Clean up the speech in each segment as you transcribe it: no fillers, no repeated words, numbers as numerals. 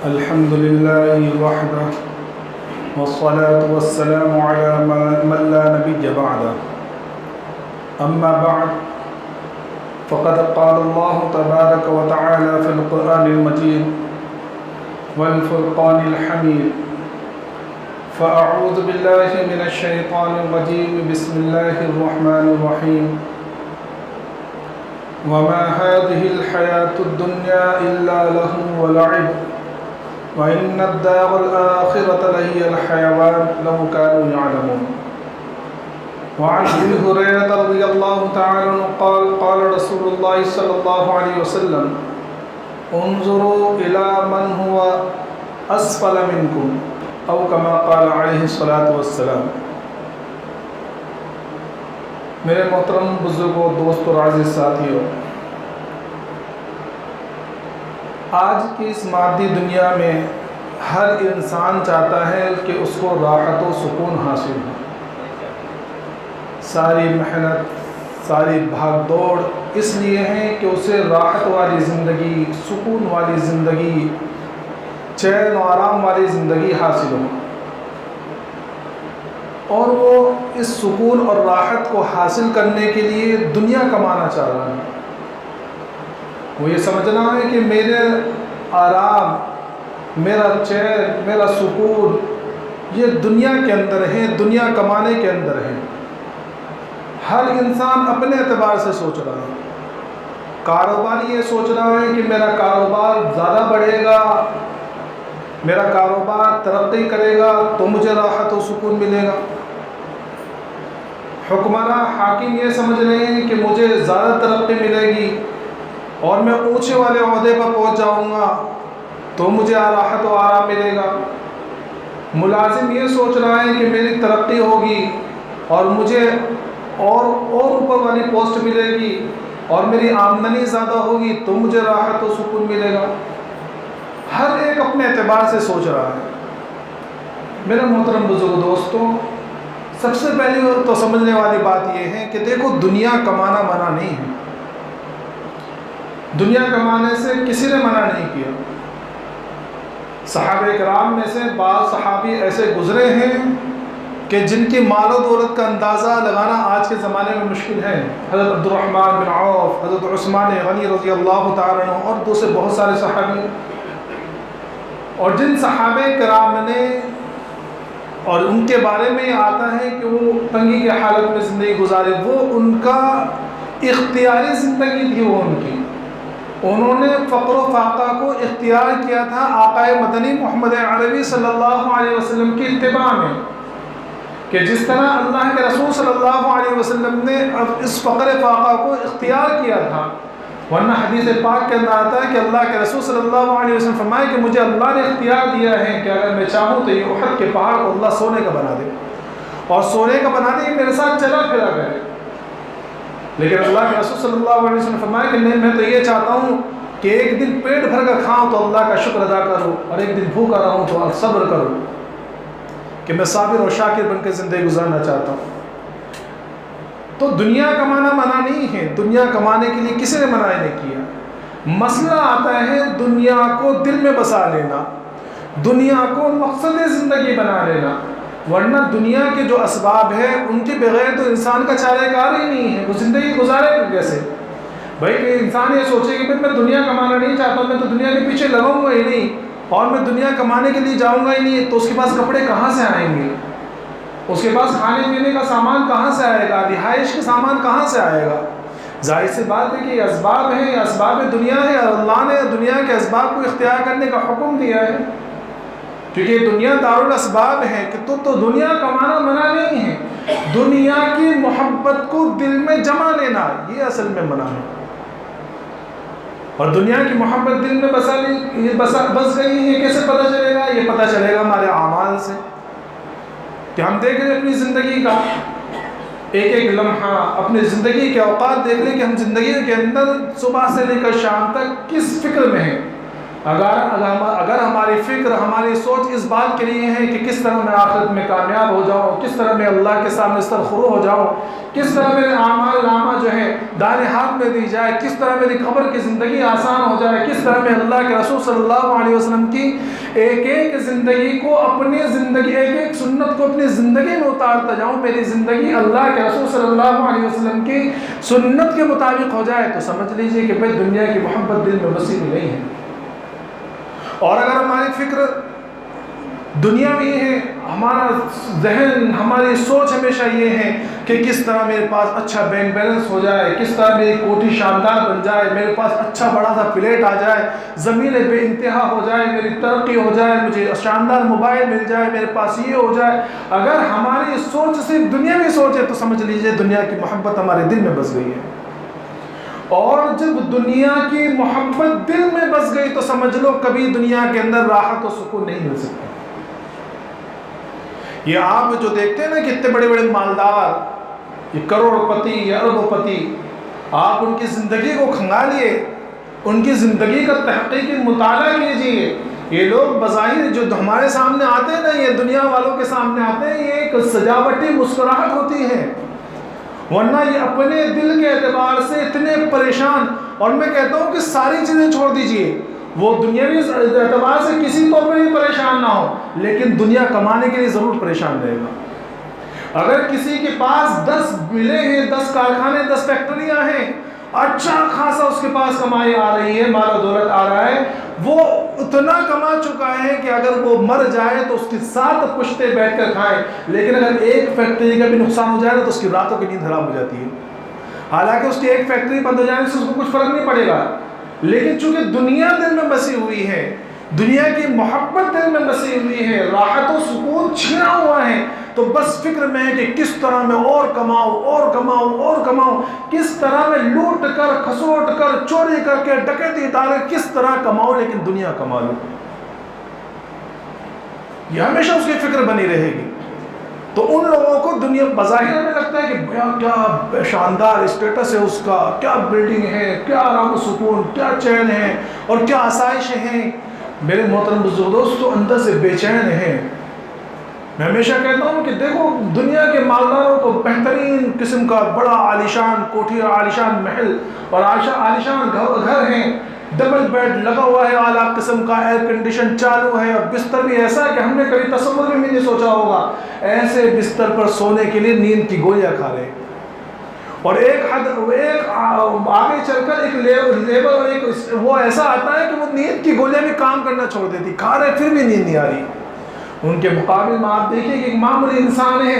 الحمد لله وحده والصلاة والسلام على من لا نبي بعده. أما بعد فقد قال الله تبارك وتعالى في القرآن المجيد والفرقان الحميد. فأعوذ بالله من الشيطان الرجيم. بسم الله الرحمن الرحيم. وما هذه الحياة الدنيا إلا لهو ولعب وإن الدار الآخرة لهي الحيوان لو كانوا يعلمون. وعن أبي هريرة رضي الله تعالى عنه قال قال رسول الله صلى الله عليه وسلم انظروا إلى من هو أسفل منكم أو كما قال عليه الصلاة والسلام. میرے محترم بزرگوں، دوستوں اور عزیز ساتھیوں، آج کی اس مادی دنیا میں ہر انسان چاہتا ہے کہ اس کو راحت و سکون حاصل ہو. ساری محنت، ساری بھاگ دوڑ اس لیے ہے کہ اسے راحت والی زندگی، سکون والی زندگی، چین و آرام والی زندگی حاصل ہو، اور وہ اس سکون اور راحت کو حاصل کرنے کے لیے دنیا کمانا چاہ رہا ہے. وہ یہ سمجھنا ہے کہ میرے آرام، میرا چین، میرا سکون یہ دنیا کے اندر ہے، دنیا کمانے کے اندر ہے. ہر انسان اپنے اعتبار سے سوچ رہا ہے. کاروباری یہ سوچ رہا ہے کہ میرا کاروبار زیادہ بڑھے گا، میرا کاروبار ترقی کرے گا تو مجھے راحت و سکون ملے گا. حکمراں، حاکم یہ سمجھ رہے ہیں کہ مجھے زیادہ ترقی ملے گی اور میں اونچے والے عہدے پر پہنچ جاؤں گا تو مجھے راحت و آرام ملے گا. ملازم یہ سوچ رہا ہے کہ میری ترقی ہوگی اور مجھے اور اوپر والی پوسٹ ملے گی اور میری آمدنی زیادہ ہوگی تو مجھے راحت و سکون ملے گا. ہر ایک اپنے اعتبار سے سوچ رہا ہے. میرے محترم بزرگ دوستوں، سب سے پہلی تو سمجھنے والی بات یہ ہے کہ دیکھو، دنیا کمانا منع نہیں ہے. دنیا کمانے سے کسی نے منع نہیں کیا. صحابہ کرام میں سے بعض صحابی ایسے گزرے ہیں کہ جن کی مال و دولت کا اندازہ لگانا آج کے زمانے میں مشکل ہے. حضرت عبد الرحمن بن عوف، حضرت عثمان غنی رضی اللہ تعالیٰ عنہ اور دوسرے بہت سارے صحابی. اور جن صحابہ کرام نے، اور ان کے بارے میں یہ آتا ہے کہ وہ تنگی کی حالت میں زندگی گزارے، وہ ان کا اختیاری زندگی تھی. وہ انہوں نے فقر و فاقہ کو اختیار کیا تھا آقا مدنی محمد عربی صلی اللہ علیہ وسلم کی اتباع میں، کہ جس طرح اللہ کے رسول صلی اللہ علیہ وسلم نے اس فقر فاقہ کو اختیار کیا تھا. ورنہ حدیث پاک کے اندر آتا ہے کہ اللہ کے رسول صلی اللہ علیہ وسلم فرمائے کہ مجھے اللہ نے اختیار دیا ہے کہ اگر میں چاہوں تو یہ احد کے پہاڑ کو اللہ سونے کا بنا دے، اور سونے کا بنا دے میرے ساتھ چلا پھرا کرے. لیکن اللہ کے رسول صلی اللہ علیہ وسلم فرمائے کہ نہیں، میں تو یہ چاہتا ہوں کہ ایک دن پیٹ بھر کر کھاؤں تو اللہ کا شکر ادا کروں، اور ایک دن بھوکا رہوں تو صبر کروں، کہ میں صابر اور شاکر بن کے زندگی گزارنا چاہتا ہوں. تو دنیا کمانا منع نہیں ہے. دنیا کمانے کے لیے کسی نے منع نہیں کیا. مسئلہ آتا ہے دنیا کو دل میں بسا لینا، دنیا کو مقصد زندگی بنا لینا. ورنہ دنیا کے جو اسباب ہیں ان کے بغیر تو انسان کا چارہ کار ہی نہیں ہے. وہ زندگی گزارے گا کیسے؟ بھائی کہ انسان یہ سوچے کہ میں دنیا کمانا نہیں چاہتا، میں تو دنیا کے پیچھے لگاؤں گا ہی نہیں، اور میں دنیا کمانے کے لیے جاؤں گا ہی نہیں، تو اس کے پاس کپڑے کہاں سے آئیں گے؟ اس کے پاس کھانے پینے کا سامان کہاں سے آئے گا؟ رہائش کا سامان کہاں سے آئے گا؟ ظاہر سی بات ہے کہ یہ اسباب ہیں، یہ اسباب دنیا ہے، اور اللہ نے دنیا کے اسباب کو اختیار کرنے کا حکم دیا ہے، کیونکہ دنیا دارالاسباب ہے. کہ تو دنیا کمانا منع نہیں ہے، دنیا کی محبت کو دل میں جما لینا یہ اصل میں منع ہے. اور دنیا کی محبت دل میں بس گئی ہے، کیسے پتہ چلے گا؟ یہ پتہ چلے گا ہمارے اعمال سے، کہ ہم دیکھ لیں اپنی زندگی کا ایک ایک لمحہ، اپنی زندگی کے اوقات دیکھ لیں کہ ہم زندگی کے اندر صبح سے لے کر شام تک کس فکر میں ہیں. اگر ہماری فکر ہماری سوچ اس بات کے لیے ہے کہ کس طرح میں آخرت میں کامیاب ہو جاؤں، کس طرح میں اللہ کے سامنے سرخرو ہو جاؤں، کس طرح میرے اعمال نامہ جو ہے دائیں ہاتھ میں دی جائے، کس طرح میری قبر کی زندگی آسان ہو جائے، کس طرح میں اللہ کے رسول صلی اللہ علیہ وسلم کی ایک ایک زندگی کو اپنی زندگی ایک ایک سنت کو اپنی زندگی میں اتارتا جاؤں، میری زندگی اللہ کے رسول صلی اللہ علیہ وسلم کی سنت کے مطابق ہو جائے، تو سمجھ لیجئے کہ بھئی دنیا کی محبت دل میں بسی نہیں ہے۔ اور اگر ہماری فکر دنیا میں ہے، ہمارا ذہن ہماری سوچ ہمیشہ یہ ہے کہ کس طرح میرے پاس اچھا بینک بیلنس ہو جائے، کس طرح میری کوٹھی شاندار بن جائے، میرے پاس اچھا بڑا سا فلیٹ آ جائے، زمین بے انتہا ہو جائے، میری ترقی ہو جائے، مجھے شاندار موبائل مل جائے، میرے پاس یہ ہو جائے، اگر ہماری سوچ صرف دنیاوی سوچ ہے تو سمجھ لیجئے دنیا کی محبت ہمارے دل میں بس گئی ہے۔ اور جب دنیا کی محبت دل میں بس گئی تو سمجھ لو کبھی دنیا کے اندر راحت و سکون نہیں مل سکتا۔ یہ آپ جو دیکھتے ہیں نا کہ اتنے بڑے بڑے مالدار، یہ کروڑ پتی یا ارب پتی، آپ ان کی زندگی کو کھنگالیے، ان کی زندگی کا تحقیقی مطالعہ کیجئے۔ یہ لوگ بظاہر جو ہمارے سامنے آتے ہیں نا، یہ دنیا والوں کے سامنے آتے ہیں، یہ ایک سجاوٹی مسکراہٹ ہوتی ہے، ورنہ یہ اپنے دل کے اعتبار سے اتنے پریشان۔ اور میں کہتا ہوں کہ ساری چیزیں چھوڑ دیجئے، وہ دنیاوی اعتبار سے کسی طور پر بھی پریشان نہ ہو، لیکن دنیا کمانے کے لیے ضرور پریشان رہے گا۔ اگر کسی کے پاس 10 ملیں ہیں، 10 کارخانے، 10 فیکٹریاں ہیں، اچھا خاصا اس کے پاس کمائی آ رہی ہے، مال و دولت آ رہا ہے، وہ اتنا کما چکا ہے کہ اگر وہ مر جائے تو اس کی 7 پشتے بیٹھ کر کھائے، لیکن اگر ایک فیکٹری کا بھی نقصان ہو جائے تو اس کی راتوں کی نیند حرام ہو جاتی ہے۔ حالانکہ اس کی ایک فیکٹری بند ہو جانے سے اس کو کچھ فرق نہیں پڑے گا، لیکن چونکہ دنیا دل میں بسی ہوئی ہے، دنیا کی محبت دل میں بسی ہوئی ہے، راحت و سکون چھنا ہوا ہے، تو بس فکر میں ہے کہ کس طرح میں اور کماؤں اور کماؤں اور کماؤں، کس طرح میں لوٹ کر کھسوٹ کر چوری کر کے ڈکیتی ڈال کر کس طرح کماؤں، لیکن دنیا کما لوں۔ یہ ہمیشہ اس کی فکر بنی رہے گی۔ تو ان لوگوں کو دنیا بظاہر میں لگتا ہے کہ کیا شاندار اسٹیٹس ہے اس کا، کیا بلڈنگ ہے، کیا آرام و سکون، کیا چین ہے اور کیا آسائش ہیں۔ میرے محترم بزرگ دوستو، اندر سے بے چین ہیں۔ میں ہمیشہ کہتا ہوں کہ دیکھو دنیا کے مالداروں کو بہترین قسم کا بڑا عالیشان کوٹھی اور عالیشان محل اور عالیشان گھر ہیں، ڈبل بیڈ لگا ہوا ہے، اعلیٰ قسم کا ایئر کنڈیشن چالو ہے، اور بستر بھی ایسا ہے کہ ہم نے کبھی تصور بھی نہیں سوچا ہوگا، ایسے بستر پر سونے کے لیے نیند کی گولیاں کھا رہے ہیں۔ اور ایک آگے چل کر ایک لیبر اور ایک وہ ایسا آتا ہے کہ وہ نیند کی گولیاں بھی کام کرنا چھوڑ دیتی، کھا رہے پھر بھی نیند نہیں آ رہی۔ ان کے مقابل میں آپ دیکھیں کہ ایک معمولی انسان ہے،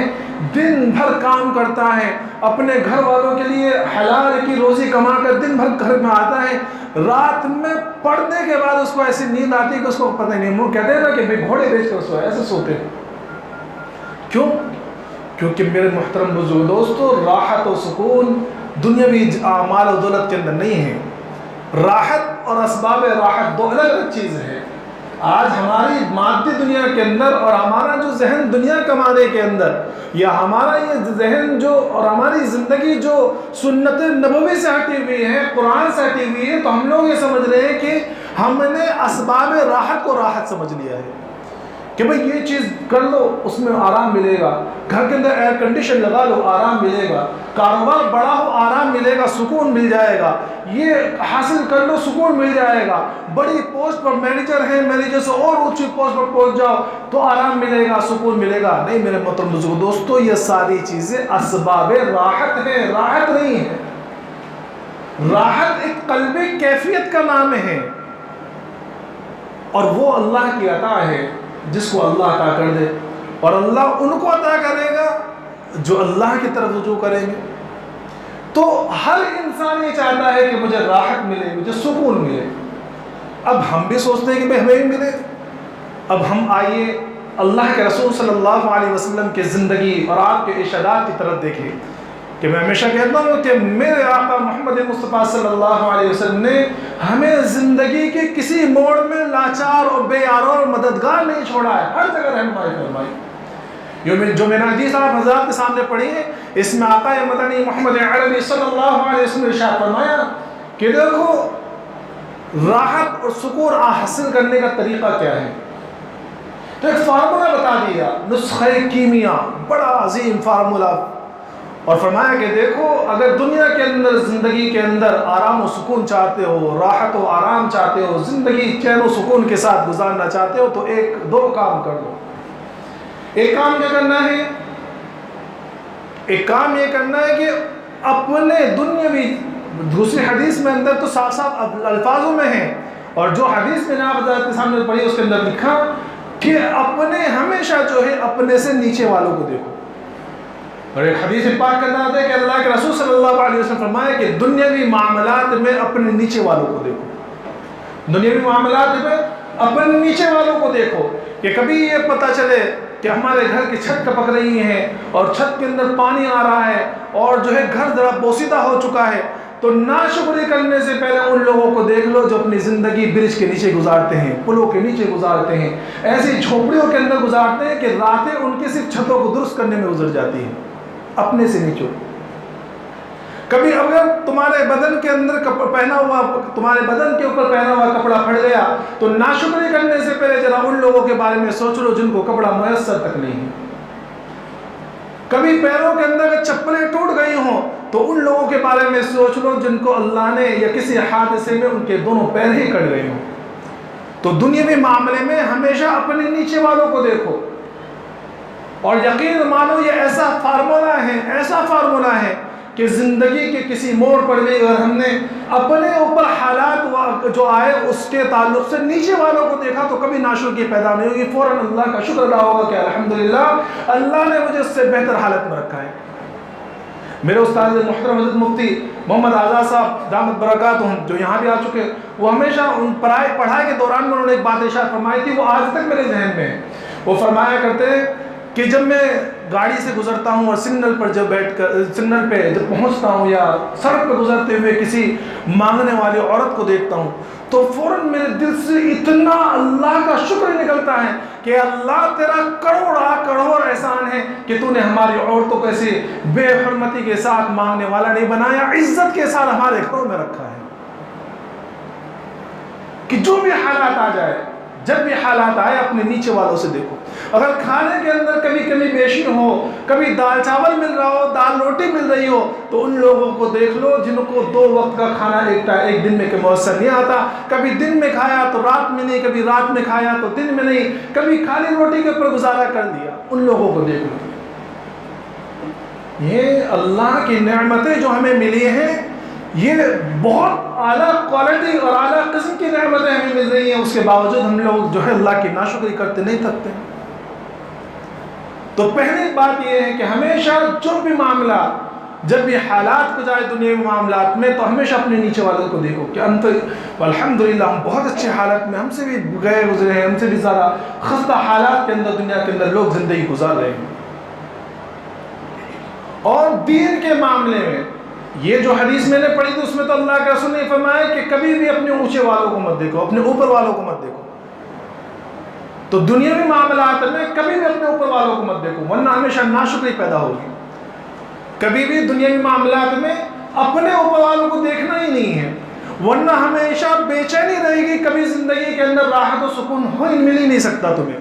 دن بھر کام کرتا ہے، اپنے گھر والوں کے لیے حلال کی روزی کما کر دن بھر گھر میں آتا ہے، رات میں پڑھنے کے بعد اس کو ایسی نیند آتی ہے کہ اس کو پتہ نہیں، وہ کہتے ہیں نا کہ گھوڑے بیچ کر سوئے، ایسے سوتے ہیں۔ کیوں؟ کیونکہ میرے محترم بزرگ دوستو، راحت و سکون دنیاوی مال و دولت کے اندر نہیں ہے۔ راحت اور اسباب راحت دو الگ الگ چیز ہے۔ آج ہماری مادی دنیا کے اندر اور ہمارا جو ذہن دنیا کمانے کے اندر، یا ہمارا یہ ذہن جو اور ہماری زندگی جو سنت نبوی سے ہٹی ہوئی ہے، قرآن سے ہٹی ہوئی ہے، تو ہم لوگ یہ سمجھ رہے ہیں کہ ہم نے اسباب راحت کو راحت سمجھ لیا ہے کہ بھئی یہ چیز کر لو اس میں آرام ملے گا، گھر کے اندر ایئر کنڈیشن لگا لو آرام ملے گا، کاروبار بڑا ہو آرام ملے گا، سکون مل جائے گا، یہ حاصل کر لو سکون مل جائے گا، بڑی پوسٹ پر مینیجر ہے، مینیجر سے اور اونچی پوسٹ پر پہنچ جاؤ تو آرام ملے گا، سکون ملے گا۔ نہیں میرے محترم بزرگ دوستو، یہ ساری چیزیں اسباب راحت ہیں، راحت نہیں ہے۔ راحت ایک قلبی کیفیت کا نام ہے، اور وہ اللہ کی عطا ہے جس کو اللہ عطا کر دے، اور اللہ ان کو عطا کرے گا جو اللہ کی طرف رجوع کریں گے۔ تو ہر انسان یہ چاہتا ہے کہ مجھے راحت ملے، مجھے سکون ملے۔ اب ہم بھی سوچتے ہیں کہ ہمیں بھی ملے۔ اب ہم آئیے اللہ کے رسول صلی اللہ علیہ وسلم کی زندگی اور آپ کے ارشادات کی طرف دیکھیں کہ میں ہمیشہ کہتا ہوں کہ میرے آقا محمد مصطفیٰ صلی اللہ علیہ وسلم نے ہمیں زندگی کے کسی موڑ میں لاچار اور بے یار اور مددگار نہیں چھوڑا ہے، ہر جگہ رہنمائی فرمائی۔ جو میں نے حدیث آپ حضرات کے سامنے پڑھی ہے، اس میں آقا مدنی محمد عربی صلی اللہ علیہ وسلم نے ارشاد فرمایا کہ دیکھو راحت اور سکون حاصل کرنے کا طریقہ کیا ہے؟ تو ایک فارمولا بتا دیا، نسخہ کیمیا، بڑا عظیم فارمولا، اور فرمایا کہ دیکھو اگر دنیا کے اندر زندگی کے اندر آرام و سکون چاہتے ہو، راحت و آرام چاہتے ہو، زندگی چین و سکون کے ساتھ گزارنا چاہتے ہو تو دو کام کر لو۔ ایک کام کیا کرنا ہے؟ ایک کام یہ کرنا ہے کہ اپنے دنیاوی، دوسری حدیث میں اندر تو صاف صاف الفاظوں میں ہے، اور جو حدیث میں نے آپ حضرات کے سامنے پڑھی اس کے اندر لکھا کہ اپنے ہمیشہ جو ہے اپنے سے نیچے والوں کو دیکھو۔ اور ایک حدیث پاک کرنا ہے کہ اللہ کے رسول صلی اللہ علیہ وسلم فرمایا کہ دنیاوی معاملات میں اپنے نیچے والوں کو دیکھو، دنیاوی معاملات میں اپنے نیچے والوں کو دیکھو، کہ کبھی یہ پتہ چلے کہ ہمارے گھر کی چھت ٹپک رہی ہے اور چھت کے اندر پانی آ رہا ہے اور جو ہے گھر ذرا بوسیدہ ہو چکا ہے، تو ناشکری کرنے سے پہلے ان لوگوں کو دیکھ لو جو اپنی زندگی برج کے نیچے گزارتے ہیں، پلوں کے نیچے گزارتے ہیں، ایسی جھوپڑیوں کے اندر گزارتے ہیں کہ راتیں ان کی صرف چھتوں کو درست کرنے میں گزر جاتی ہیں، اپنے سے نیچے۔ کبھی اگر تمہارے بدن کے اندر تمہارے بدن کے اوپر پہنا ہوا کپڑا پھٹ گیا تو ناشکری کرنے سے پہلے ذرا ان لوگوں کے بارے میں سوچ لو جن کو کپڑا میسر تک نہیں ہے۔ کبھی پیروں کے اندر چپلیں ٹوٹ گئی ہوں تو ان لوگوں کے بارے میں سوچ لو جن کو اللہ نے یا کسی حادثے میں ان کے دونوں پیر ہی کٹ گئے ہوں۔ تو دنیاوی معاملے میں ہمیشہ اپنے نیچے والوں کو دیکھو، اور یقین مانو یہ ایسا فارمولا ہے کہ زندگی کے کسی موڑ پر بھی اگر ہم نے اپنے اوپر حالات جو آئے اس کے تعلق سے نیچے والوں کو دیکھا تو کبھی ناشکری پیدا نہیں ہوگی، فوراً اللہ کا شکر ادا ہوگا کہ الحمدللہ اللہ نے مجھے اس سے بہتر حالت میں رکھا ہے۔ میرے استاد محترم حضرت مفتی محمد آزاد صاحب دامت برکاتہم جو یہاں بھی آ چکے، وہ ہمیشہ ان پڑھائی کے دوران میں انہوں نے ایک بات ارشاد فرمائی تھی، وہ آج تک میرے ذہن میں ہے۔ وہ فرمایا کرتے کہ جب میں گاڑی سے گزرتا ہوں اور سگنل پہ جب پہنچتا ہوں یا سڑک پہ گزرتے ہوئے کسی مانگنے والی عورت کو دیکھتا ہوں تو فوراً میرے دل سے اتنا اللہ کا شکر نکلتا ہے کہ اللہ تیرا کروڑ احسان ہے کہ تو نے ہماری عورتوں کو ایسے بے حرمتی کے ساتھ مانگنے والا نہیں بنایا، عزت کے ساتھ ہمارے گھروں میں رکھا ہے کہ جو بھی حالات آ جائے، جب بھی حالات آئے اپنے نیچے والوں سے دیکھو۔ اگر کھانے کے اندر کبھی کمی بیشی ہو، کبھی دال چاول مل رہا ہو، دال روٹی مل رہی ہو، تو ان لوگوں کو دیکھ لو جن کو 2 وقت کا کھانا ایک دن میں میسر نہیں آتا، کبھی دن میں کھایا تو رات میں نہیں، کبھی رات میں کھایا تو دن میں نہیں، کبھی خالی روٹی کے اوپر گزارا کر دیا، ان لوگوں کو دیکھ لو۔ یہ اللہ کی نعمتیں جو ہمیں ملی ہیں، یہ بہت اعلیٰ کوالٹی اور اعلیٰ قسم کی نعمتیں ہمیں مل رہی ہیں، اس کے باوجود ہم لوگ جو ہے اللہ کی ناشکری کرتے نہیں تھکتے۔ تو پہلی بات یہ ہے کہ ہمیشہ جو بھی معاملہ، جب بھی حالات کو جائے دنیاوی معاملات میں، تو ہمیشہ اپنے نیچے والوں کو دیکھو کہ الحمدللہ ہم بہت اچھے حالات میں، ہم سے بھی گئے گزرے ہیں، ہم سے بھی زیادہ خستہ حالات کے اندر دنیا کے اندر لوگ زندگی گزار رہے ہیں۔ اور دین کے معاملے میں یہ جو حدیث میں نے پڑھی تھی اس میں تو اللہ کے رسول نے فرمایا کہ کبھی بھی اپنے اونچے والوں کو مت دیکھو، اپنے اوپر والوں کو مت دیکھو۔ تو دنیاوی معاملات میں کبھی بھی اپنے اوپر والوں کو مت دیکھو، ورنہ ہمیشہ ناشکری پیدا ہوگی۔ کبھی بھی دنیاوی معاملات میں اپنے اوپر والوں کو دیکھنا ہی نہیں ہے، ورنہ ہمیشہ بے چینی رہے گی، کبھی زندگی کے اندر راحت و سکون مل ہی نہیں سکتا تمہیں۔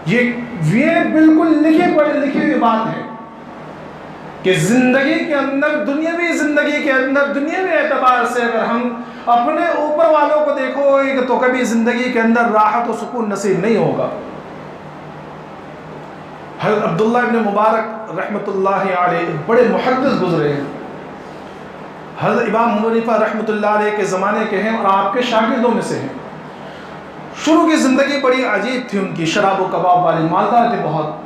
یہ بالکل لکھی ہوئی بات ہے کہ زندگی کے اندر، دنیاوی زندگی کے اندر، دنیاوی اعتبار سے اگر ہم اپنے اوپر والوں کو دیکھو گے تو کبھی زندگی کے اندر راحت و سکون نصیب نہیں ہوگا۔ حضرت عبداللہ ابن مبارک رحمۃ اللہ علیہ بڑے محدث گزرے ہیں، حضرت امام ابو حنیفہ رحمۃ اللہ علیہ کے زمانے کے ہیں اور آپ کے شاگردوں میں سے ہیں۔ شروع کی زندگی بڑی عجیب تھی ان کی، شراب و کباب والی، مالدار تھے بہت،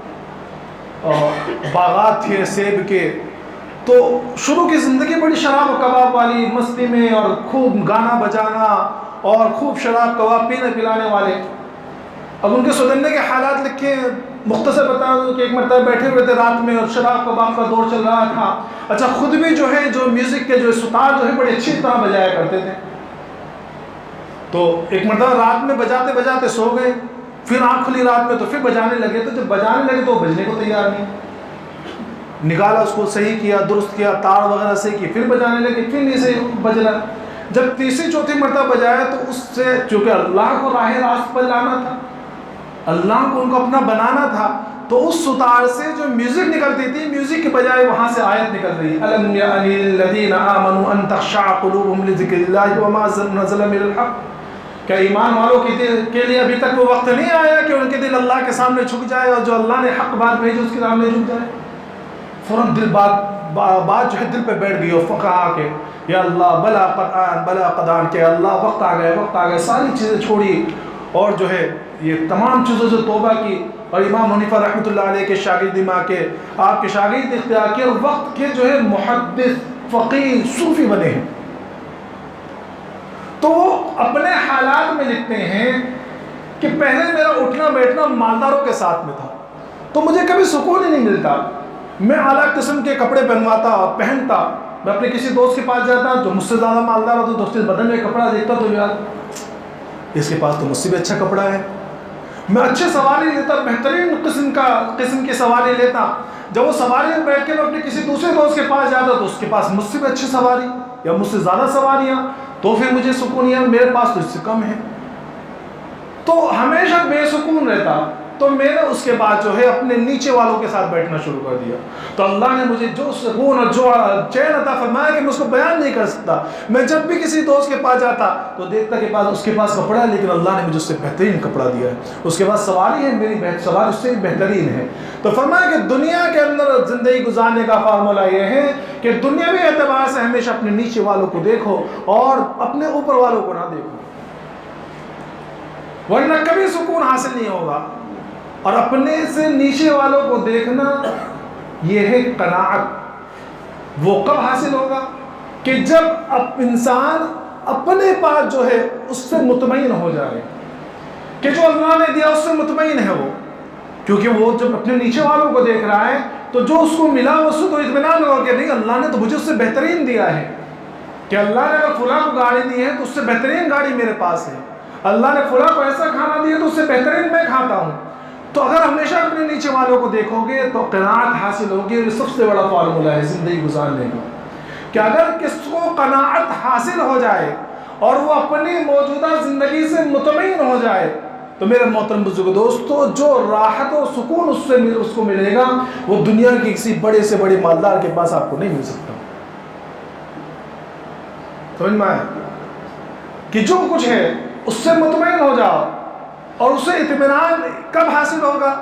باغات تھے سیب کے، تو شروع کی زندگی بڑی شراب و کباب والی، مستی میں اور خوب گانا بجانا اور خوب شراب کباب پینے پلانے والے۔ اب ان کے سدھرنے کے حالات لکھے ہیں، مختصر بتا دوں کہ ایک مرتبہ بیٹھے ہوئے تھے رات میں اور شراب کباب کا دور چل رہا تھا۔ اچھا، خود بھی جو ہے جو میوزک کے جو ستار جو ہے بڑی اچھی طرح بجایا کرتے تھے، تو ایک مرتبہ رات میں بجاتے بجاتے سو گئے، پھر آنکھ کھلی رات میں تو پھر بجانے لگے، تو جب بجانے لگے تو وہ بجنے کو تیار نہیں، نکالا اس کو، صحیح کیا، درست کیا، تار وغیرہ صحیح کی، پھر بجانے لگے، پھر نہیں صحیح بج رہا۔ جب تیسری چوتھی مرتبہ بجایا تو اس سے، چونکہ اللہ کو راہ راست پر لانا تھا، اللہ کو ان کو اپنا بنانا تھا، تو اس ستار سے جو میوزک نکلتی تھی، میوزک کے بجائے وہاں سے آیت نکل رہی ہے، الم یعن للذین آمنوا ان تخشع قلوبهم لذکر اللہ وما نزل من الحق. کیا ایمان والوں کے لیے ابھی تک وہ وقت نہیں آیا کہ ان کے دل اللہ کے سامنے جھک جائے، اور جو اللہ نے حق بات بھیجی اس کے سامنے جھک جائے؟ فوراً دل بات جو ہے دل پہ بیٹھ گئی، اور کہا کہ یا اللہ بلا قدآن بلا قدآن، کہ اللہ وقت آ گئے، ساری چیزیں چھوڑی، اور جو ہے یہ تمام چیزوں سے توبہ کی. اور امام حنیفہ رحمۃ اللہ علیہ کے شاگرد آپ کے شاگرد اختیار کیے، اور وقت کے جو ہے محدث، فقیہ، صوفی بنے ہیں. تو وہ اپنے حالات میں لکھتے ہیں کہ پہلے میرا اٹھنا بیٹھنا مالداروں کے ساتھ میں تھا، تو مجھے کبھی سکون ہی نہیں ملتا. میں اعلیٰ قسم کے کپڑے پہنتا، میں اپنے کسی دوست کے پاس جاتا جو مجھ سے زیادہ مالدار ہوتا، دوست کے بدن میں کپڑا دیکھتا تو یار اس کے پاس تو مجھ سے بھی اچھا کپڑا ہے. میں اچھے سواری لیتا، بہترین قسم کی سواری لیتا. جب وہ سواری میں بیٹھ کے میں اپنے کسی دوسرے دوست کے پاس جاتا تو اس کے پاس مجھ سے بھی اچھی سواری یا مجھ سے زیادہ سواریاں، تو پھر مجھے سکون، یا میرے پاس تو اس سے کم ہے، تو ہمیشہ بے سکون رہتا. تو میں نے اس کے بعد جو ہے اپنے نیچے والوں کے ساتھ بیٹھنا شروع کر دیا. تو اللہ نے مجھے جو سکون اور جو چین عطا فرمایا کہ میں اس کو بیان نہیں کر سکتا. میں جب بھی کسی دوست کے پاس جاتا تو دیکھتا کہ اس کے پاس کپڑا ہے، لیکن اللہ نے مجھے اس سے بہترین کپڑا دیا ہے. اس کے پاس سواری ہے، میری سواری اس سے بہترین ہے. تو فرمایا کہ دنیا کے اندر زندگی گزارنے کا فارمولہ یہ ہے کہ دنیاوی اعتبار سے ہمیشہ اپنے نیچے والوں کو دیکھو اور اپنے اوپر والوں کو نہ دیکھو، ورنہ کبھی سکون حاصل نہیں ہوگا. اور اپنے سے نیچے والوں کو دیکھنا یہ ہے قناعت. وہ کب حاصل ہوگا؟ کہ جب انسان اپنے پاس جو ہے اس سے مطمئن ہو جائے کہ جو اللہ نے دیا اس سے مطمئن ہے وہ. کیونکہ وہ جب اپنے نیچے والوں کو دیکھ رہا ہے تو جو اس کو ملا اس سے تو اطمینان ہوگا کہ نہیں، اللہ نے تو مجھے اس سے بہترین دیا ہے. کہ اللہ نے اگر فلاں کو گاڑی دی ہے تو اس سے بہترین گاڑی میرے پاس ہے، اللہ نے فلاں کو ایسا کھانا دیا تو اس سے بہترین میں کھاتا ہوں. تو اگر ہمیشہ اپنے نیچے والوں کو دیکھو گے تو قناعت حاصل ہوگی. یہ سب سے بڑا فارمولہ ہے زندگی گزارنے کا، کہ اگر کس کو قناعت حاصل ہو جائے اور وہ اپنی موجودہ زندگی سے مطمئن ہو جائے تو میرے محترم بزرگ دوستو، جو راحت و سکون اس کو ملے گا وہ دنیا کی کسی بڑے سے بڑے مالدار کے پاس آپ کو نہیں مل سکتا. سمجھ میں آیا کہ جو کچھ ہے اس سے مطمئن ہو جاؤ. اور اسے اطمینان کب حاصل ہوگا؟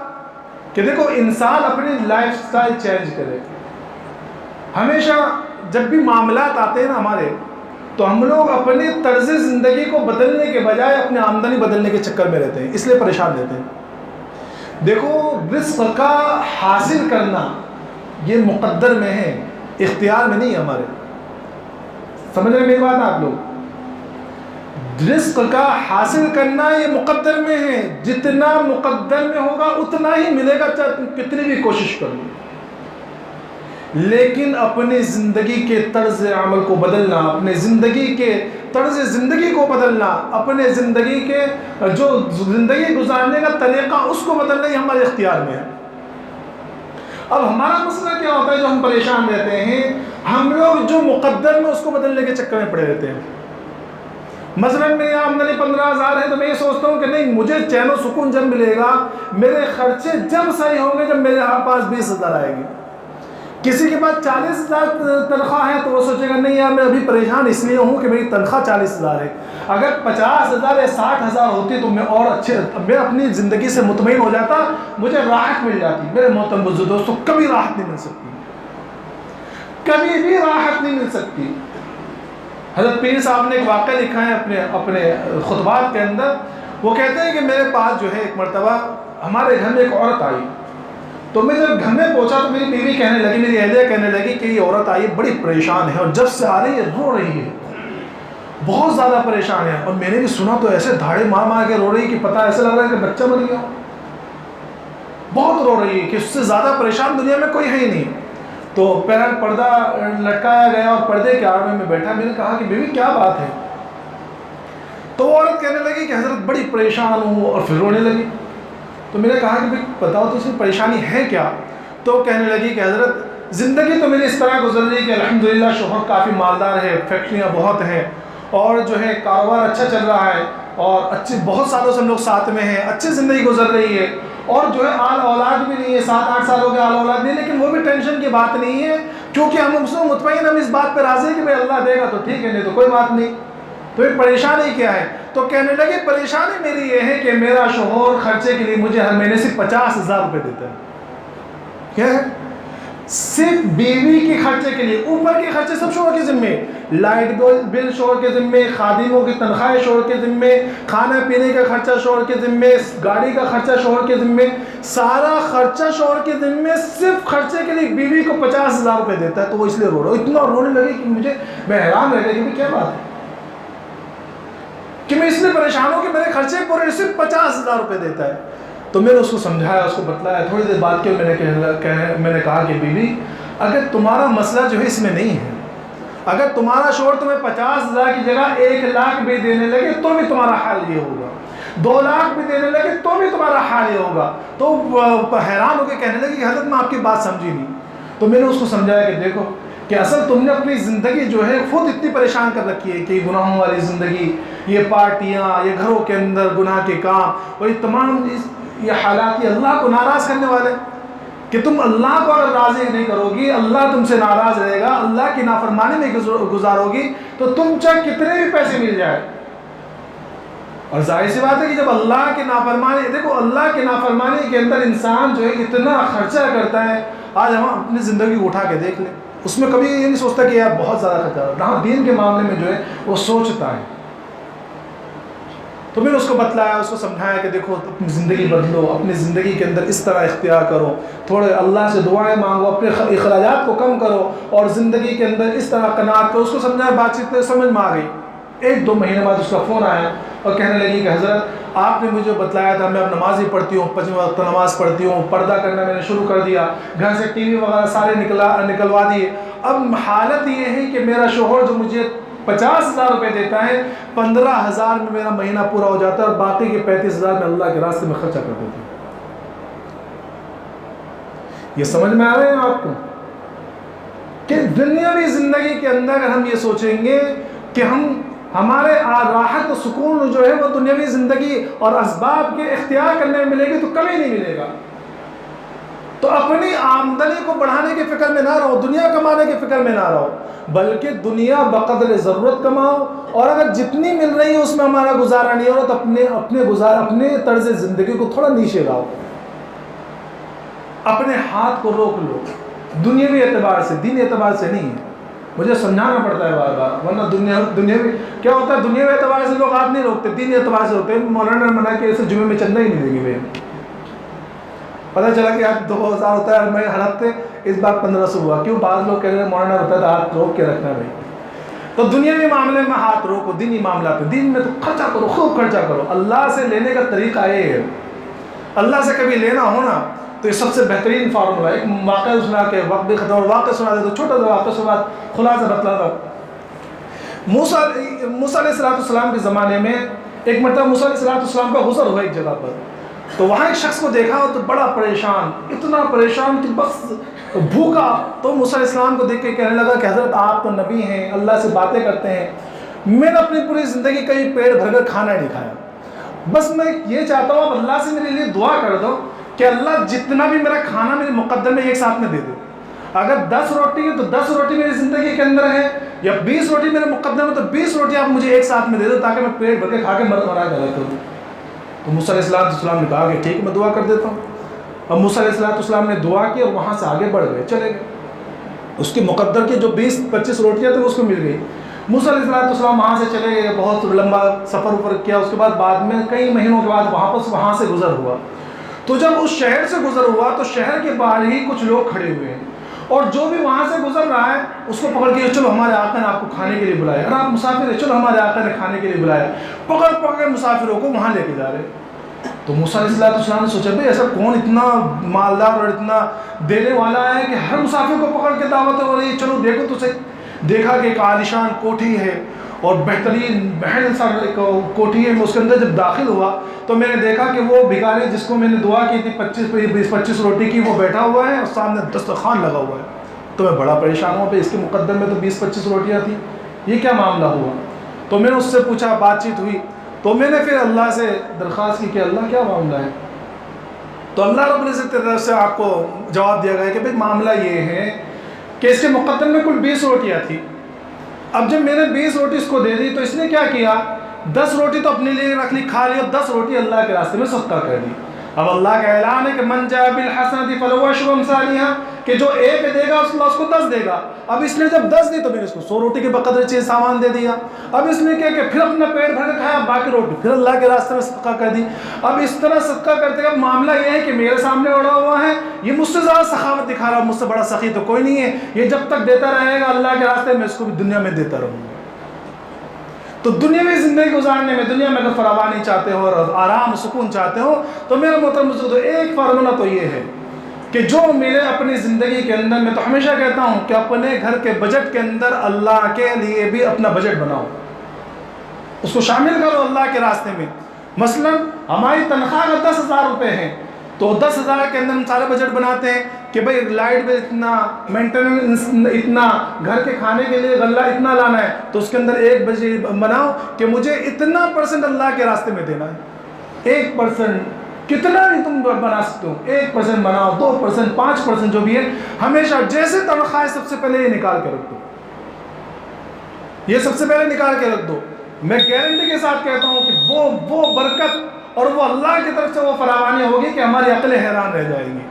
کہ دیکھو انسان اپنی لائف سٹائل چینج کرے. ہمیشہ جب بھی معاملات آتے ہیں نا ہمارے، تو ہم لوگ اپنی طرز زندگی کو بدلنے کے بجائے اپنی آمدنی بدلنے کے چکر میں رہتے ہیں، اس لیے پریشان رہتے ہیں. دیکھو رزق کا حاصل کرنا یہ مقدر میں ہے، اختیار میں نہیں ہے ہمارے. سمجھ رہے میری بات آپ لوگ؟ رزق کا حاصل کرنا یہ مقدر میں ہے، جتنا مقدر میں ہوگا اتنا ہی ملے گا، چاہے تم کتنی بھی کوشش کر لو. لیکن اپنی زندگی کے طرز عمل کو بدلنا، اپنے زندگی کے طرز زندگی کو بدلنا، اپنے زندگی کے جو زندگی گزارنے کا طریقہ اس کو بدلنا یہ ہمارے اختیار میں ہے. اب ہمارا مسئلہ کیا ہوتا ہے جو ہم پریشان رہتے ہیں؟ ہم لوگ جو مقدر میں اس کو بدلنے کے چکر میں پڑے رہتے ہیں. مثلا میری آمدنی 15,000 ہے تو میں یہ سوچتا ہوں کہ نہیں، مجھے چین و سکون جب ملے گا، میرے خرچے جب صحیح ہوں گے جب میرے پاس 20,000 آئے گی. کسی کے پاس 40,000 تنخواہ ہے تو وہ سوچے گا نہیں یار میں ابھی پریشان اس لیے ہوں کہ میری تنخواہ 40,000 ہے. اگر 50,000 یا 60,000 ہوتی تو میں اور میں اپنی زندگی سے مطمئن ہو جاتا، مجھے راحت مل جاتی. میرے محترم بزرگ دوستو، کبھی راحت نہیں مل سکتی، کبھی بھی راحت نہیں مل سکتی. حضرت پیر صاحب نے ایک واقعہ لکھا ہے اپنے خطبات کے اندر. وہ کہتے ہیں کہ میرے پاس جو ہے ایک مرتبہ ہمارے گھر میں ایک عورت آئی. تو میں جب گھر میں پہنچا تو میری بیوی کہنے لگی، میری اہلیہ کہنے لگی کہ یہ عورت آئی بڑی پریشان ہے، اور جب سے آ رہی ہے رو رہی ہے، بہت زیادہ پریشان ہے. اور میں نے بھی سنا تو ایسے دھاڑے مار مار کے رو رہی کہ پتہ ایسا لگ رہا ہے کہ بچہ مر گیا. بہت رو رہی ہے کہ اس سے زیادہ پریشان دنیا میں کوئی ہے ہی نہیں. تو پہلے پردہ لٹکایا گیا اور پردے کے آڑ میں بیٹھا. میں نے کہا کہ بیوی کیا بات ہے؟ تو وہ عورت کہنے لگی کہ حضرت بڑی پریشان ہوں، اور پھر رونے لگی. تو میں نے کہا کہ بھائی بتاؤ تو اس میں پریشانی ہے کیا؟ تو کہنے لگی کہ حضرت زندگی تو میری اس طرح گزر رہی کہ الحمدللہ شوہر کافی مالدار ہے، فیکٹریاں بہت ہیں، اور جو ہے کاروبار اچھا چل رہا ہے اور بہت سالوں سے ہم لوگ ساتھ میں ہیں، اچھی زندگی گزر رہی ہے، اور جو ہے آل اولاد بھی نہیں ہے، 7-8 سالوں کے آل اولاد نہیں، لیکن وہ بھی ٹینشن کی بات نہیں ہے، کیونکہ ہم اس میں مطمئن، ہم اس بات پہ راضی ہیں کہ بھائی اللہ دے گا تو ٹھیک ہے، نہیں تو کوئی بات نہیں۔ تو یہ پریشانی کیا ہے؟ تو کہنے لگے پریشانی میری یہ ہے کہ میرا شوہر خرچے کے لیے مجھے ہر مہینے صرف 50,000 روپے دیتا ہے۔ کیا ہے؟ صرف بیوی کے خرچے کے لیے، اوپر کے خرچے سب شوہر کے ذمے، لائٹ بل شوہر کے ذمے، خادموں کی تنخواہ شوہر کے ذمے، کھانا پینے کا خرچہ شوہر کے ذمے، گاڑی کا خرچہ شوہر کے ذمے، سارا خرچہ شوہر کے ذمے، صرف خرچے کے لیے بیوی کو 50,000 روپے دیتا ہے۔ تو وہ اس لیے رو رہا، اتنا رونے لگے کہ میں حیران رہ گیا کہ کیا بات ہے کہ میں اس لیے پریشان ہوں کہ میرے خرچے پورے صرف 50,000 روپے دیتا ہے۔ تو میں نے اس کو سمجھایا، اس کو بتلایا، تھوڑی دیر بعد کے میں نے کہا کہ بیوی اگر تمہارا مسئلہ جو ہے اس میں نہیں ہے، اگر تمہارا شوہر تمہیں 50,000 کی جگہ 1,00,000 بھی دینے لگے تو بھی تمہارا حال یہ ہوگا، 2,00,000 بھی دینے لگے تو بھی تمہارا حال یہ ہوگا۔ تو حیران ہو کے کہنے لگے کہ حضرت میں آپ کی بات سمجھی نہیں۔ تو میں نے اس کو سمجھایا کہ دیکھو کہ اصل تم نے اپنی زندگی جو ہے خود اتنی پریشان کر رکھی ہے کہ گناہوں والی زندگی، یہ پارٹیاں، یہ گھروں کے اندر گناہ کے کام، اور یہ تمام یہ حالات، یہ اللہ کو ناراض کرنے والے، کہ تم اللہ کو اگر راضی نہیں کرو گی، اللہ تم سے ناراض رہے گا، اللہ کی نافرمانی میں گزارو گی تو تم چاہے کتنے بھی پیسے مل جائے۔ اور ظاہر سی بات ہے کہ جب اللہ کی نافرمانی، دیکھو اللہ کی نافرمانی کے اندر انسان جو ہے اتنا خرچہ کرتا ہے، آج ہم اپنی زندگی کو اٹھا کے دیکھ لیں، اس میں کبھی یہ نہیں سوچتا کہ یار بہت زیادہ خرچہ ہے، ہاں دین کے معاملے میں جو ہے وہ سوچتا ہے۔ تو میں نے اس کو بتلایا، اس کو سمجھایا کہ دیکھو اپنی زندگی بدلو، اپنی زندگی کے اندر اس طرح اختیار کرو، تھوڑے اللہ سے دعائیں مانگو، اپنے اخراجات کو کم کرو اور زندگی کے اندر اس طرح قناعت کرو۔ اس کو سمجھایا، بات چیت سمجھ میں آ گئی۔ 1-2 مہینے بعد اس کا فون آیا اور کہنے لگی کہ حضرت آپ نے مجھے بتلایا تھا، میں اب نماز ہی پڑھتی ہوں، 5 وقت نماز پڑھتی ہوں، پردہ کرنا میں نے شروع کر دیا، گھر سے ٹی وی وغیرہ سارے نکلوا دیے، اب حالت یہ ہے کہ میرا شوہر جو مجھے 50,000 روپے دیتا ہے، 15,000 میں میرا مہینہ پورا ہو جاتا ہے اور باقی کے 35,000 میں اللہ کے راستے میں خرچہ کر دیتا ہوں۔ یہ سمجھ میں آ رہے ہیں آپ کو کہ دنیاوی زندگی کے اندر اگر ہم یہ سوچیں گے کہ ہمارے راحت و سکون جو ہے وہ دنیاوی زندگی اور اسباب کے اختیار کرنے میں ملے گی تو کبھی نہیں ملے گا۔ تو اپنی آمدنی کو بڑھانے کی فکر میں نہ رہو، دنیا کمانے کی فکر میں نہ رہو، بلکہ دنیا بقدر ضرورت کماؤ، اور اگر جتنی مل رہی ہے اس میں ہمارا گزارا نہیں ہو رہا تو اپنے طرز زندگی کو تھوڑا نیچے لاؤ، اپنے ہاتھ کو روک لو، دنیاوی اعتبار سے، دین اعتبار سے نہیں ہے۔ مجھے سمجھانا پڑتا ہے بار بار، ورنہ دنیاوی کیا ہوتا ہے، دنیاوی اعتبار سے لوگ ہاتھ نہیں روکتے، دین اعتبار سے ہوتے ہیں۔ مولانا نے منع کہ اسے جمعے میں چندہ ہی نہیں دیں گے بھائی، پتہ چلا کہ آج 2,000 ہوتا ہے، میں ہر ہفتے اس بار 1,500 ہوا، کیوں؟ بعض لوگ کہہ رہے ہیں مولانا ہوتا ہے تو ہاتھ روک کے رکھنا بھائی۔ تو دنیاوی معاملے میں ہاتھ روکو، دینی معاملات میں، دین میں تو خرچہ کرو، خوب خرچہ کرو۔ اللہ سے لینے کا طریقہ یہ ہے، اللہ سے کبھی لینا ہونا تو یہ سب سے بہترین فارمولا ہے۔ ایک واقعہ سنا کے وقت بھی ختم، اور واقعہ سنا دے تو چھوٹا سا واقعہ سے بات خلاصہ بتلاتا ہوں۔ موسیٰ علیہ السلام کے زمانے میں ایک مرتبہ موسیٰ علیہ السلام کا غسل ہوا ایک جگہ پر، تو وہاں ایک شخص کو دیکھا تو بڑا پریشان، اتنا پریشان کہ بس بھوکا۔ تو موسیٰ علیہ السلام کو دیکھ کے کہنے لگا کہ حضرت آپ تو نبی ہیں، اللہ سے باتیں کرتے ہیں، میں نے اپنی پوری زندگی کہیں پیٹ بھر کر کھانا نہیں کھایا، بس میں یہ چاہتا ہوں اللہ سے میرے لیے دعا کر دو کہ اللہ جتنا بھی میرا کھانا میرے مقدر میں ایک ساتھ میں دے دو، اگر 10 روٹی ہے تو 10 روٹی میری زندگی کے اندر ہے، یا 20 روٹی میرے مقدر میں تو 20 روٹی آپ مجھے ایک ساتھ میں دے دو تاکہ میں پیٹ بھر کے کھا کے مرا جایا کروں۔ تو موسیٰ علیہ السلام نے کہا کہ ٹھیک، میں دعا کر دیتا ہوں۔ اب موسیٰ علیہ السلام نے دعا کی اور وہاں سے آگے بڑھ گئے، چلے گئے، اس کے مقدر کی جو 20-25 روٹیاں تھیں اس کو مل گئی۔ موسیٰ علیہ السلام وہاں سے چلے گئے، بہت لمبا سفر کیا، اس کے بعد میں کئی مہینوں کے بعد واپس وہاں سے گزر ہوا۔ تو جب اس شہر سے گزر ہوا تو شہر کے باہر ہی کچھ لوگ کھڑے ہوئے ہیں، اور جو بھی وہاں سے گزر رہا ہے اس کو پکڑ کے چلو ہمارے آقا نے آپ کو کھانے کے لیے بلایا، اگر آپ مسافر ہیں چلو ہمارے آقا نے کھانے کے لیے بلایا، پکڑ کے مسافروں کو وہاں لے کے جا رہے۔ تو موسیٰ علیہ السلام نے سوچا بھئی ایسا کون اتنا مالدار اور اتنا دینے والا ہے کہ ہر مسافر کو پکڑ کے دعوت ہو رہی ہے، چلو دیکھو تو صحیح۔ دیکھا کہ ایک عالیشان کوٹھی ہے اور بہترین محل سا کوٹھی ہے، میں اس کے اندر جب داخل ہوا تو میں نے دیکھا کہ وہ بھکاری جس کو میں نے دعا کی تھی 25 روٹی کی، وہ بیٹھا ہوا ہے اور سامنے دسترخوان لگا ہوا ہے۔ تو میں بڑا پریشان ہوا، اس کے مقدر میں تو 20-25 روٹیاں تھیں، یہ کیا معاملہ ہوا؟ تو میں نے اس سے پوچھا، بات چیت ہوئی، تو میں نے پھر اللہ سے درخواست کی کہ اللہ کیا معاملہ ہے؟ تو اللہ رب العزت کی طرف سے آپ کو جواب دیا گیا کہ بھئی معاملہ یہ ہے کہ اس کے مقدم میں کل 20 روٹیاں تھی. اب جب میں نے 20 روٹی اس کو دے دی تو اس نے کیا کیا، 10 روٹی تو اپنے لیے رکھ لی، کھا لی، اور 10 روٹی اللہ کے راستے میں صدقہ کر دی. اب اللہ کا اعلان ہے کہ من جاء بالحسنۃ فلہ عشر امثالها، کہ جو ایک دے گا اللہ اس کو 10 دے گا. اب اس نے جب 10 دی تو میں نے اس کو 100 روٹی کے بقدر چیز سامان دے دیا. اب اس نے کیا کہ پھر اپنا پیٹ بھر کے کھایا، باقی روٹی پھر اللہ کے راستے میں صدقہ کر دی. اب اس طرح صدقہ کرتے کا معاملہ یہ ہے کہ میرے سامنے اڑا ہوا ہے، یہ مجھ سے زیادہ سخاوت دکھا رہا ہے، مجھ سے بڑا سخی تو کوئی نہیں ہے، یہ جب تک دیتا رہے گا اللہ کے راستے میں اس کو بھی دنیا میں دیتا رہوں گا. تو دنیاوی زندگی گزارنے میں، دنیا میں اگر فراوانی چاہتے ہو اور آرام سکون چاہتے ہو تو میرا محترم بزرگوں ایک فارمولہ تو یہ ہے کہ جو میرے اپنی زندگی کے اندر، میں تو ہمیشہ کہتا ہوں کہ اپنے گھر کے بجٹ کے اندر اللہ کے لیے بھی اپنا بجٹ بناؤ، اس کو شامل کرو اللہ کے راستے میں. مثلا ہماری تنخواہ کا 10,000 روپے ہے تو 10,000 کے اندر ہم سارے بجٹ بناتے ہیں کہ بھئی لائٹ بل اتنا، مینٹیننس اتنا، گھر کے کھانے کے لیے غلہ اتنا لانا ہے، تو اس کے اندر ایک بجٹ بناؤ کہ مجھے اتنا % اللہ کے راستے میں دینا ہے. 1% کتنا بھی تم بنا سکتے ہو، 1% بناؤ، 2%، 5% جو بھی ہے، ہمیشہ جیسے تنخواہ سب سے پہلے یہ نکال کے رکھ دو، یہ سب سے پہلے نکال کے رکھ دو. میں گارنٹی کے ساتھ کہتا ہوں کہ وہ برکت اور وہ اللہ کی طرف سے وہ فراوانی ہوگی کہ ہماری عقلیں حیران رہ جائیں گی.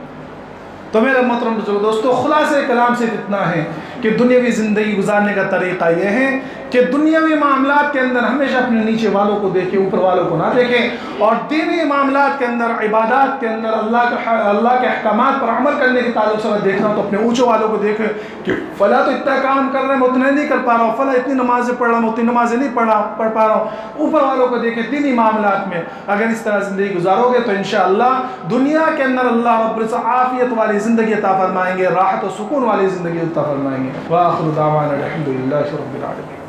تو میرے محترم دوستو، خلاصہ کلام سے اتنا ہے کہ دنیاوی زندگی گزارنے کا طریقہ یہ ہے کہ دنیاوی معاملات کے اندر ہمیشہ اپنے نیچے والوں کو دیکھیں، اوپر والوں کو نہ دیکھیں، اور دینی معاملات کے اندر، عبادات کے اندر اللہ کے احکامات پر عمل کرنے کے تعلق سے اگر دیکھنا ہو تو اپنے اونچوں والوں کو دیکھیں کہ فلاں تو اتنا کام کر رہے ہیں میں اتنا نہیں کر پا رہا ہوں، فلاں اتنی نمازیں پڑھ رہا ہوں اتنی نمازیں نہیں پڑھ پا رہا ہوں. اوپر والوں کو دیکھیں دینی معاملات میں. اگر اس طرح زندگی گزارو گے تو انشاءاللہ دنیا کے اندر اللہ رب العزت عافیت والی زندگی عطا فرمائیں گے، راحت و سکون والی زندگی عطا فرمائیں گے. وآخر دعوانا الحمدللہ رب العالمین.